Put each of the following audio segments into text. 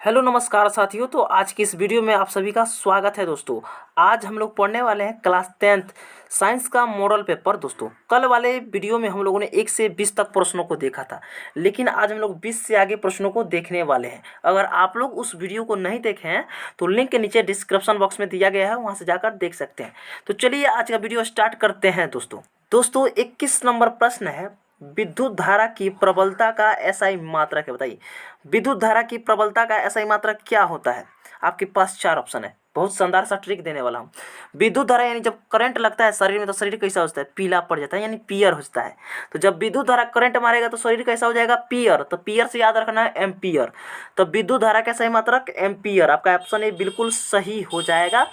Hello नमस्कार साथियों। तो आज की इस वीडियो में आप सभी का स्वागत है दोस्तों। आज हम लोग पढ़ने वाले हैं क्लास 10th साइंस का मॉडल पेपर। दोस्तों कल वाले वीडियो में हम लोगों ने 1 से 20 तक प्रश्नों को देखा था, लेकिन आज हम लोग 20 से आगे प्रश्नों को देखने वाले हैं। अगर आप लोग उस वीडियो को नहीं देखे हैं तो लिंक के नीचे डिस्क्रिप्शन बॉक्स में दिया गया है, वहाँ से जाकर देख सकते हैं। तो चलिए आज का वीडियो स्टार्ट करते हैं दोस्तों 21 नंबर प्रश्न है, विद्युत धारा की प्रबलता का एसआई मात्रक है। बताइए विद्युत धारा की प्रबलता का एसआई मात्रक क्या होता है। आपके पास 4 ऑप्शन है, बहुत शानदार सा ट्रिक देने वाला हूँ। विद्युत धारा यानी जब करंट लगता है शरीर में तो शरीर कैसा होता है, पीला पड़ जाता है यानी पियर होता है। तो जब विद्युत धारा करंट मारेगा तो शरीर कैसा हो जाएगा, पियर। तो पियर से याद रखना है एम्पियर। तो विद्युत धारा का सही मात्रक एम्पियर। आपका ऑप्शन ए बिल्कुल सही हो जाएगा।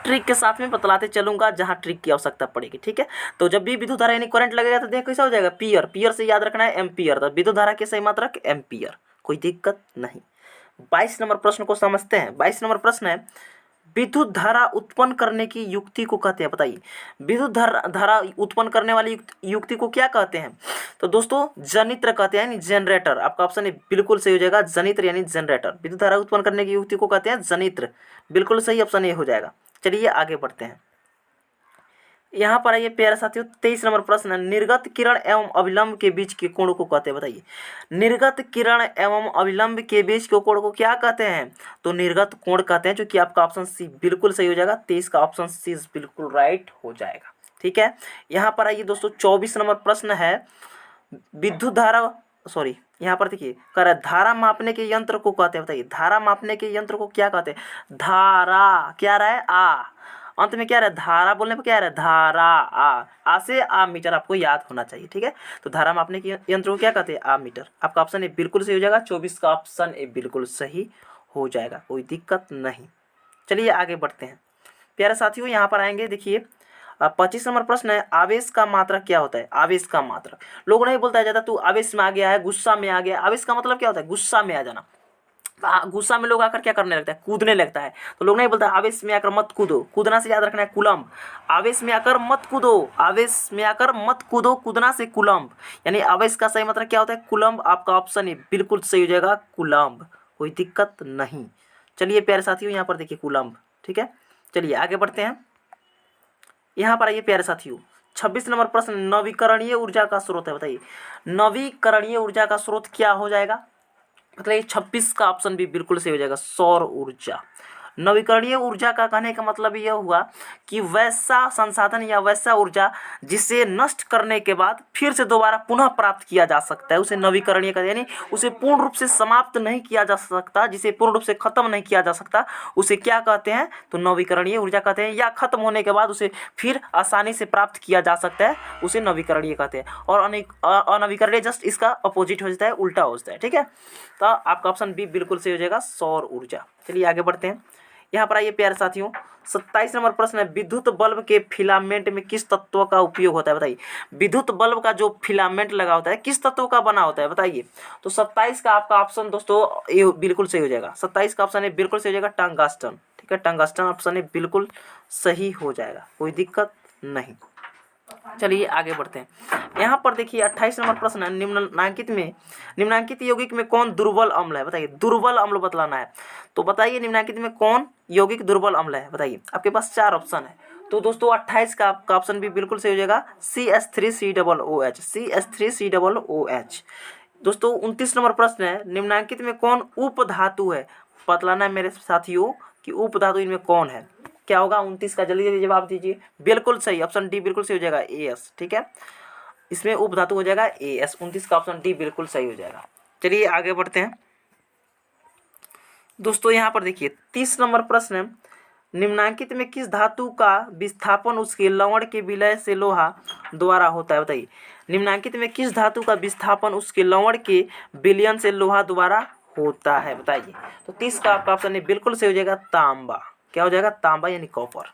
ट्रिक के साथ में बतलाते चलूंगा जहां ट्रिक की आवश्यकता पड़ेगी, ठीक है। तो जब भी विद्युत धारा यानी करंट लगेगा तो देखो कैसा हो जाएगा, पियर। पियर से याद रखना है एम्पियर। तो विद्युत धारा के सही मात्रक एम्पियर, कोई दिक्कत नहीं। 22 नंबर प्रश्न को समझते हैं। 22 नंबर प्रश्न है, विद्युत धारा उत्पन्न करने की युक्ति को कहते हैं। बताइए विद्युत धारा उत्पन्न करने वाली युक्ति को क्या कहते हैं। तो दोस्तों जनित्र कहते हैं यानी जनरेटर। आपका ऑप्शन है बिल्कुल सही हो जाएगा, जनित्र यानी जनरेटर। विद्युत धारा उत्पन्न करने की युक्ति को कहते हैं जनित्र, बिल्कुल सही ऑप्शन ए हो जाएगा। चलिए आगे बढ़ते हैं। यहाँ पर आइए प्यारे साथियों, 23 नंबर प्रश्न है, निर्गत किरण एवं अभिलंब के बीच के कोण को कहते हैं। बताइए निर्गत किरण एवं अभिलंब के बीच के कोण को क्या कहते हैं। तो निर्गत कोण कहते हैं, जो कि आपका ऑप्शन सी बिल्कुल सही हो जाएगा। 23 का ऑप्शन सी बिल्कुल राइट हो जाएगा, ठीक है। यहाँ पर आइए दोस्तों 24 नंबर प्रश्न है, विद्युत धारा यहाँ पर देखिए कह रहा है धारा मापने के यंत्र को कहते हैं। बताइए धारा मापने के यंत्र को क्या कहते हैं। धारा क्या रहा है, आ अंत में क्या रहा है, धारा बोलने पर क्या रहा है, धारा। आ से आ मीटर आपको याद होना चाहिए, ठीक है। तो धारा मापने के यंत्र को क्या कहते हैं, आ मीटर। आपका ऑप्शन ए बिल्कुल सही हो जाएगा। 24 का ऑप्शन ए बिल्कुल सही हो जाएगा, कोई दिक्कत नहीं। चलिए आगे बढ़ते हैं प्यारे साथियों। यहाँ पर आएंगे, देखिए 25 नंबर प्रश्न है, आवेश का मात्रक क्या होता है। आवेश का मात्रक लोग नहीं बोलता है ज्यादा तू आवेश में आ गया है, गुस्सा में आ गया। आवेश का मतलब क्या होता है, गुस्सा में आ जाना। गुस्सा में लोग आकर क्या करने लगता है, कूदने लगता है। तो लोग नहीं बोलता आवेश में आकर मत कूदो, कूदना से याद रखना है कुलम्ब। आवेश में आकर मत कूदो, आवेश में आकर मत कूदो, कूदना से कुलम्ब। यानी आवेश का सही मतलब क्या होता है, कुलम्ब। आपका ऑप्शन है बिल्कुल सही हो जाएगा, कुलम्ब, कोई दिक्कत नहीं। चलिए प्यारे साथियों यहाँ पर देखिए कुलम्ब, ठीक है। चलिए आगे बढ़ते हैं। यहाँ पर आइए प्यारे साथियों 26 नंबर प्रश्न, नवीकरणीय ऊर्जा का स्रोत है। बताइए नवीकरणीय ऊर्जा का स्रोत क्या हो जाएगा। मतलब ये 26 का ऑप्शन भी बिल्कुल सही हो जाएगा, सौर ऊर्जा। नवीकरणीय ऊर्जा का कहने का मतलब यह हुआ कि वैसा संसाधन या वैसा ऊर्जा जिसे नष्ट करने के बाद फिर से दोबारा पुनः प्राप्त किया जा सकता है, उसे नवीकरणीय कहते हैं। यानी उसे पूर्ण रूप से समाप्त नहीं किया जा सकता, जिसे पूर्ण रूप से खत्म नहीं किया जा सकता, उसे क्या कहते हैं, तो नवीकरणीय ऊर्जा कहते हैं। या खत्म होने के बाद उसे फिर आसानी से प्राप्त किया जा सकता है, उसे नवीकरणीय कहते हैं। और अनवीकरणीय जस्ट इसका अपोजिट हो जाता है, उल्टा हो जाता है, ठीक है। तो आपका ऑप्शन बी बिल्कुल सही हो जाएगा, सौर ऊर्जा। चलिए आगे बढ़ते हैं। यहाँ पर आइए प्यारे साथियों 27 नंबर प्रश्न है, विद्युत बल्ब के फिलामेंट में किस तत्व का उपयोग होता है। बताइए विद्युत बल्ब का जो फिलामेंट लगा होता है किस तत्व का बना होता है। बताइए तो 27 का आपका ऑप्शन दोस्तों ये बिल्कुल सही हो जाएगा। 27 का ऑप्शन है बिल्कुल सही हो जाएगा, टंगस्टन, ठीक है। टंगस्टन ऑप्शन है बिल्कुल सही हो जाएगा, कोई दिक्कत नहीं। चलिए आगे बढ़ते हैं। यहाँ पर देखिए 28 नंबर प्रश्न है, निम्नांकित यौगिक में कौन दुर्बल अम्ल है। बताइए दुर्बल अम्ल बतलाना है। तो बताइए निम्नांकित में कौन यौगिक दुर्बल अम्ल है। बताइए आपके पास 4 ऑप्शन है। तो दोस्तों 28 का आपका ऑप्शन भी बिल्कुल सही हो जाएगा, CH3COOH, CH3COOH। दोस्तों 29 नंबर प्रश्न है, निम्नांकित में कौन उप धातु है। बतलाना है मेरे साथियों कि उप धातु इनमें कौन है, क्या होगा। 29 का जल्दी जल्दी जवाब दीजिए। बिल्कुल सही, ऑप्शन डी बिल्कुल सही हो जाएगा, AS, ठीक है। इसमें उप धातु हो जाएगा AS। 29 का ऑप्शन डी बिल्कुल सही हो जाएगा। चलिए आगे बढ़ते हैं दोस्तों। यहाँ पर देखिए 30 नंबर प्रश्न है, निम्नांकित में किस धातु का विस्थापन उसके लवण के विलय से लोहा द्वारा होता है। बताइए निम्नांकित में किस धातु का विस्थापन उसके लवण के विलयन से लोहा द्वारा होता है। बताइए तो 30 का आपका ऑप्शन है बिल्कुल सही हो जाएगा, तांबा। क्या हो जाएगा, तांबा यानी कॉपर।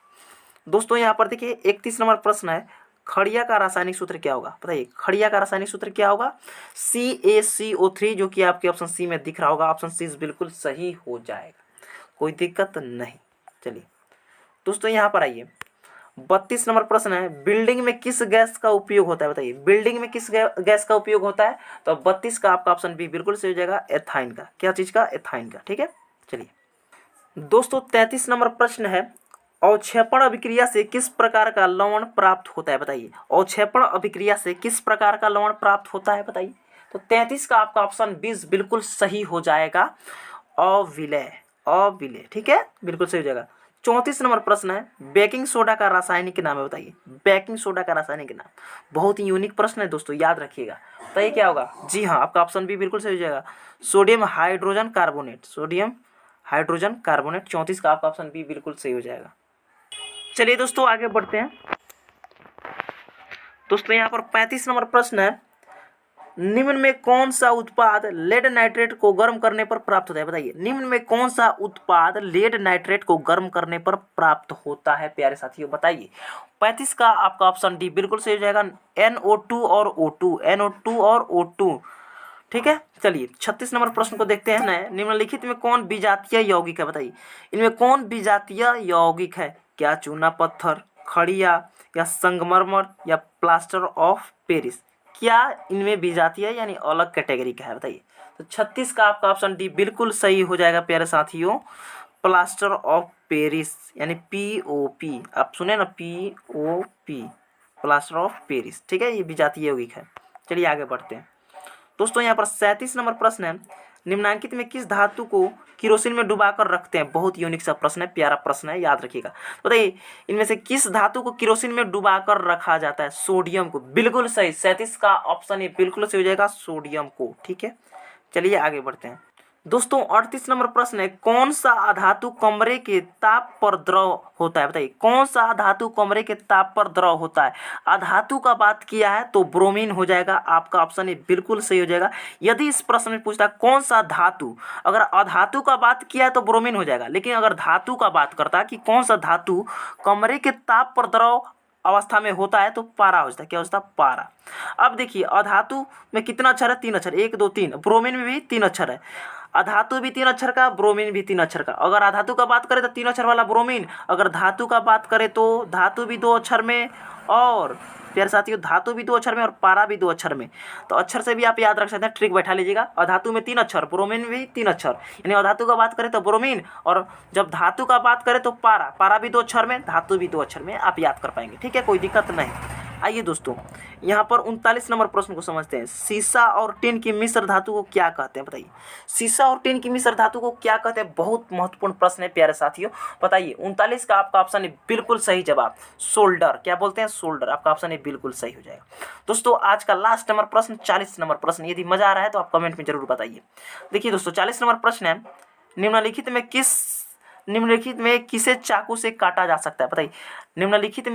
दोस्तों यहाँ पर देखिए 31 नंबर प्रश्न है, खड़िया का रासायनिक सूत्र क्या होगा। बताइए खड़िया का रासायनिक सूत्र क्या होगा, CaCO3, जो कि आपके ऑप्शन सी में दिख रहा होगा। ऑप्शन सी बिल्कुल सही हो जाएगा, कोई दिक्कत नहीं। चलिए दोस्तों यहाँ पर आइए 32 नंबर प्रश्न है, बिल्डिंग में किस गैस का उपयोग होता है बताइए। बिल्डिंग में किस गैस का उपयोग होता है, तो 32 का आपका ऑप्शन बी बिल्कुल सही हो जाएगा, एथाइन का। क्या चीज का? एथाइन का। ठीक है, चलिए दोस्तों 33 नंबर प्रश्न है, अवक्षेपण अभिक्रिया से किस प्रकार का लवण प्राप्त होता है बताइए। अवक्षेपण अभिक्रिया से किस प्रकार का लवण प्राप्त होता है बताइए। तो 33 का आपका ऑप्शन 20 बिल्कुल सही हो जाएगा, अविलय। अविलय, ठीक है, बिल्कुल सही हो जाएगा। 34 नंबर प्रश्न है, बेकिंग सोडा का रासायनिक नाम है बताइए। बेकिंग सोडा का रासायनिक नाम, बहुत ही यूनिक प्रश्न है दोस्तों, याद रखिएगा। बताइए क्या होगा। जी हाँ, आपका ऑप्शन बी बिल्कुल सही हो जाएगा, sodium hydrogen carbonate. Sodium hydrogen carbonate, 34 का आपका ऑप्शन बी बिल्कुल सही हो जाएगा। चलिए दोस्तों आगे बढ़ते हैं। दोस्तों यहाँ पर 35 नंबर प्रश्न है, निम्न में कौन सा उत्पाद लेड नाइट्रेट को गर्म करने पर प्राप्त होता है बताइए। निम्न में कौन सा उत्पाद लेड नाइट्रेट को गर्म करने पर प्राप्त होता है प्यारे साथियों बताइए। 35 का आपका ऑप्शन डी बिल्कुल सही हो जाएगा, NO2 और O2। NO2 और O2, ठीक है। चलिए 36 नंबर प्रश्न को देखते हैं। निम्नलिखित में कौन विजातीय यौगिक है बताइए। इनमें कौन विजातीय यौगिक है? क्या चूना पत्थर, खड़िया, या संगमरमर, या प्लास्टर ऑफ पेरिस? क्या इनमें विजातीय यानी अलग कैटेगरी का है बताइए। तो 36 का आपका ऑप्शन डी बिल्कुल सही हो जाएगा प्यारे साथियों, प्लास्टर ऑफ पेरिस यानी POP। आप सुने ना, POP, प्लास्टर ऑफ पेरिस, ठीक है, ये विजातीय यौगिक है। चलिए आगे बढ़ते हैं दोस्तों। यहाँ पर 37 नंबर प्रश्न है, निम्नांकित में किस धातु को किरोसिन में डुबाकर रखते हैं। बहुत यूनिक सा प्रश्न है, प्यारा प्रश्न है, याद रखिएगा। बताइए इनमें से किस धातु को किरोसिन में डुबाकर रखा जाता है। सोडियम को, बिल्कुल सही। 37 का ऑप्शन ये बिल्कुल सही हो जाएगा, सोडियम को। ठीक है, चलिए आगे बढ़ते हैं दोस्तों। 38 नंबर प्रश्न है, कौन सा अधातु कमरे के ताप पर द्रव होता है बताइए। कौन सा अधातु कमरे के ताप पर द्रव होता है। अधातु का बात किया है तो ब्रोमीन हो जाएगा, आपका ऑप्शन ये बिल्कुल सही हो जाएगा। यदि इस प्रश्न में पूछता है कौन सा धातु, अगर अधातु का बात किया है तो ब्रोमीन हो जाएगा, लेकिन अगर धातु का बात करता है कि कौन सा धातु कमरे के ताप पर द्रव अवस्था में होता है, तो पारा हो जाता है। क्या होता है? पारा। अब देखिए अधातु में कितना अक्षर है? 3 अक्षर, 1 2 3। ब्रोमीन में भी 3 अक्षर है। अधातु भी 3 अक्षर का, ब्रोमीन भी 3 अक्षर का। अगर अधातु का बात करें तो 3 अक्षर वाला ब्रोमीन, अगर धातु का बात करें तो धातु भी 2 अक्षर में, और प्यारे साथियों धातु भी 2 अक्षर में और पारा भी 2 अक्षर में। तो अक्षर से भी आप याद रख सकते हैं, ट्रिक बैठा लीजिएगा। अधातु में 3 अक्षर, ब्रोमीन में भी 3 अक्षर, यानी अधातु का बात करें तो ब्रोमीन, और जब धातु का बात करें तो पारा। पारा भी 2 अक्षर में, धातु भी 2 अक्षर में, आप याद कर पाएंगे। ठीक है, कोई दिक्कत नहीं। आइए दोस्तों यहाँ पर 39 नंबर प्रश्न को समझते हैं। सीसा और टिन की मिश्र धातु को क्या कहते हैं बताइए। सीसा और टिन की मिश्र धातु को क्या कहते हैं? बहुत महत्वपूर्ण प्रश्न है प्यारे साथियों, बताइए। 39 का आपका ऑप्शन है बिल्कुल सही जवाब, सोल्डर। क्या बोलते हैं? सोल्डर। आपका ऑप्शन है बिल्कुल सही हो जाएगा। दोस्तों आज का लास्ट नंबर प्रश्न 40 नंबर प्रश्न, यदि मजा आ रहा है तो आप कमेंट में जरूर बताइए। देखिए दोस्तों 40 नंबर प्रश्न है, निम्नलिखित में किसे चाकू से काटा जा सकता है बताइए। निम्नलिखित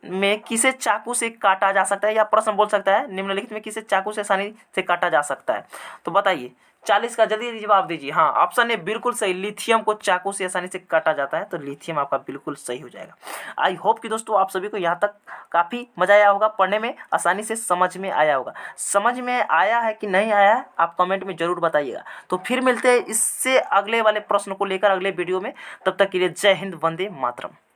में किसे चाकू से काटा जा सकता है, या प्रश्न बोल सकता है निम्नलिखित में किसे चाकू से आसानी से काटा जा सकता है। तो बताइए 40 का जल्दी जवाब दीजिए। हाँ, ऑप्शन है बिल्कुल सही, लिथियम को चाकू से आसानी से काटा जाता है, तो लिथियम आपका बिल्कुल सही हो जाएगा। आई होप कि दोस्तों आप सभी को यहाँ तक काफ़ी मजा आया होगा, पढ़ने में आसानी से समझ में आया होगा। समझ में आया है कि नहीं आया है आप कमेंट में जरूर बताइएगा। तो फिर मिलते हैं इससे अगले वाले प्रश्न को लेकर अगले वीडियो में। तब तक के लिए जय हिंद, वंदे मातरम।